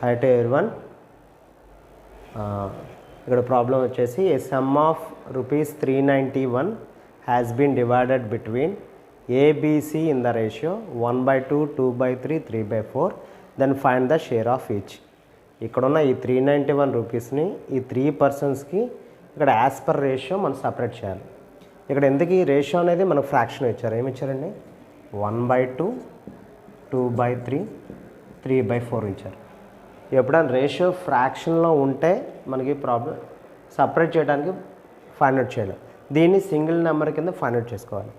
Hi to everyone. ఇక్కడ problem వచ్చేసి a sum of ₹391 has been divided between A B C in the ratio 1/2, 2/3, 3/4. Then find the share of each. ఇక్కడున్న ఈ ₹391ని ఈ 3 పర్సన్స్కి ఇక్కడ యాజ్ పర్ రేషియో మనం సపరేట్ చేయాలి. ఇక్కడ ఎందుకు ఈ రేషియో అనేది మనకు ఫ్రాక్షన్ ఇచ్చారు. ఏమి ఇచ్చారండి? 1/2, 2/3, 3/4 ఇచ్చారు. ఎప్పుడైనా రేషియో ఫ్రాక్షన్లో ఉంటే మనకి ప్రాబ్లం సపరేట్ చేయడానికి ఫైండ్ అవుట్ చేయాలి. దీన్ని సింగిల్ నెంబర్ కింద ఫైండ్ అవుట్ చేసుకోవాలి.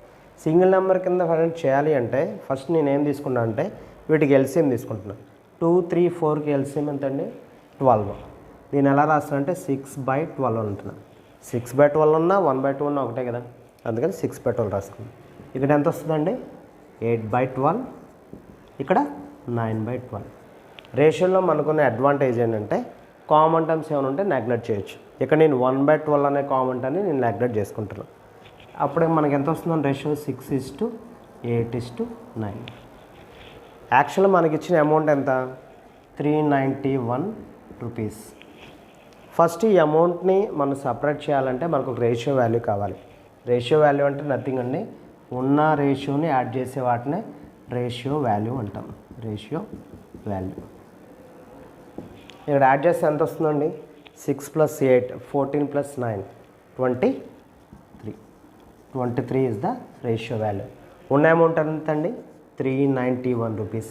సింగిల్ నెంబర్ కింద ఫైండ్ అవుట్ చేయాలి అంటే ఫస్ట్ నేను ఏం తీసుకున్నా అంటే వీటికి ఎల్సిఎం తీసుకుంటున్నాను. 2, 3, 4కి ఎల్సిఎం ఎంత అండి? 12. దీన్ని ఎలా రాస్తాను అంటే 6/12 అంటున్నాను. 6/12 ఉన్నా 1/2 ఉన్నా ఒకటే కదా, అందుకని 6/12 రాసుకున్నాను. ఇక్కడ ఎంత వస్తుందండి? 8/12, ఇక్కడ 9/12. రేషియోలో మనకున్న అడ్వాంటేజ్ ఏంటంటే కామన్ టర్మ్స్ ఏమైనా ఉంటే నెగ్లెక్ట్ చేయొచ్చు. ఇక్కడ నేను 1/12 అనే కామన్ టర్మ్ని నేను నెగ్లెక్ట్ చేసుకుంటున్నాను. అప్పుడే మనకి ఎంత వస్తుందని రేషియో 6:8:9. యాక్చువల్గా మనకి ఇచ్చిన అమౌంట్ ఎంత? ₹391. ఫస్ట్ ఈ అమౌంట్ని మనం సపరేట్ చేయాలంటే మనకు ఒక రేషియో వాల్యూ కావాలి. రేషియో వాల్యూ అంటే నథింగ్ అండి, ఉన్న రేషియోని యాడ్ చేసే వాటినే రేషియో వాల్యూ అంటాం. రేషియో వాల్యూ ఇక్కడ యాడ్ చేస్తే ఎంత వస్తుందండి? 6 + 8, 14 + 9, 23. 23 ఇస్ ద రేషియో వాల్యూ. ఉన్న అమౌంట్ ఎంత అండి? ₹391.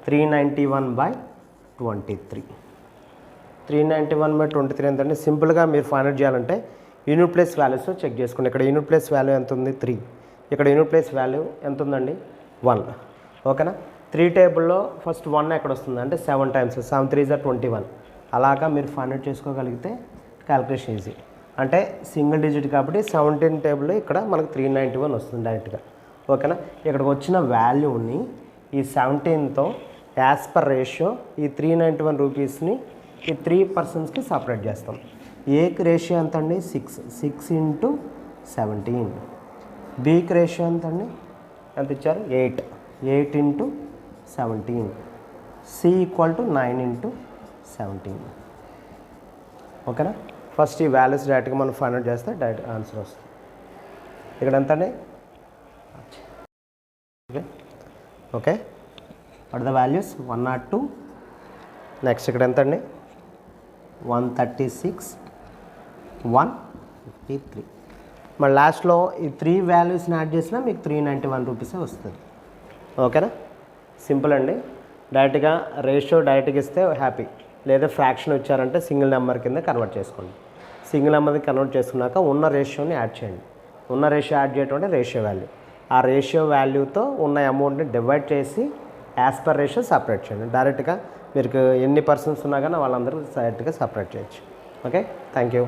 391/23. 391/23 ఎంతండి? సింపుల్గా మీరు ఫైండ్ అవుట్ చేయాలంటే యూనిట్ ప్లేస్ వాల్యూస్తో చెక్ చేసుకోండి. ఇక్కడ యూనిట్ ప్లేస్ వాల్యూ ఎంత ఉంది? 3. ఇక్కడ యూనిట్ ప్లేస్ వాల్యూ ఎంత ఉందండి? 1. ఓకేనా? 3 టేబుల్లో ఫస్ట్ 1 ఎక్కడ వస్తుంది అంటే 7 times 7 3 is 21. అలాగా మీరు ఫైండ్ అవుట్ చేసుకోగలిగితే క్యాలిక్యులేషన్ ఈజీ. అంటే సింగిల్ డిజిట్ కాబట్టి 17 టేబుల్లో ఇక్కడ మనకు 391 వస్తుంది డైరెక్ట్గా. ఓకేనా? ఇక్కడికి వచ్చిన వాల్యూని ఈ 17తో యాజ్ పర్ రేషియో ఈ ₹391ని ఈ 3 పర్సన్స్కి సపరేట్ చేస్తాం. ఏకి రేషియో ఎంత అండి? 6. 6 × 17. బీకి రేషియో ఎంత అండి? ఎంత ఇచ్చారు? 8. 8 × 17. సి = 9 × 17. ఓకేనా? ఫస్ట్ ఈ వాల్యూస్ డైరెక్ట్గా మనం ఫైండ్ అవుట్ చేస్తే డైరెక్ట్ ఆన్సర్ వస్తుంది. ఇక్కడ ఎంత అండి? Okay, what the values? 102. Next ఇక్కడ ఎంత అండి? 136, 153. మరి లాస్ట్లో ఈ 3 వాల్యూస్ని యాడ్ చేసినా మీకు ₹391 వస్తుంది. ఓకేనా? సింపుల్ అండి. డైరెక్ట్గా రేషియో డైరెక్ట్గా ఇస్తే హ్యాపీ, లేదా ఫ్రాక్షన్ వచ్చారంటే సింగిల్ నెంబర్ కింద కన్వర్ట్ చేసుకోండి. సింగిల్ నెంబర్ని కన్వర్ట్ చేసుకున్నాక ఉన్న రేషియోని యాడ్ చేయండి. ఉన్న రేషియో యాడ్ చేయడం అంటే రేషియో వాల్యూ. ఆ రేషియో వాల్యూతో ఉన్న అమౌంట్ని డివైడ్ చేసి యాజ్ పర్ రేషియో సపరేట్ చేయండి. డైరెక్ట్గా మీకు ఎన్ని పర్సన్స్ ఉన్నా కానీ వాళ్ళందరూ డైరెక్ట్గా సపరేట్ చేయొచ్చు. Okay, thank you.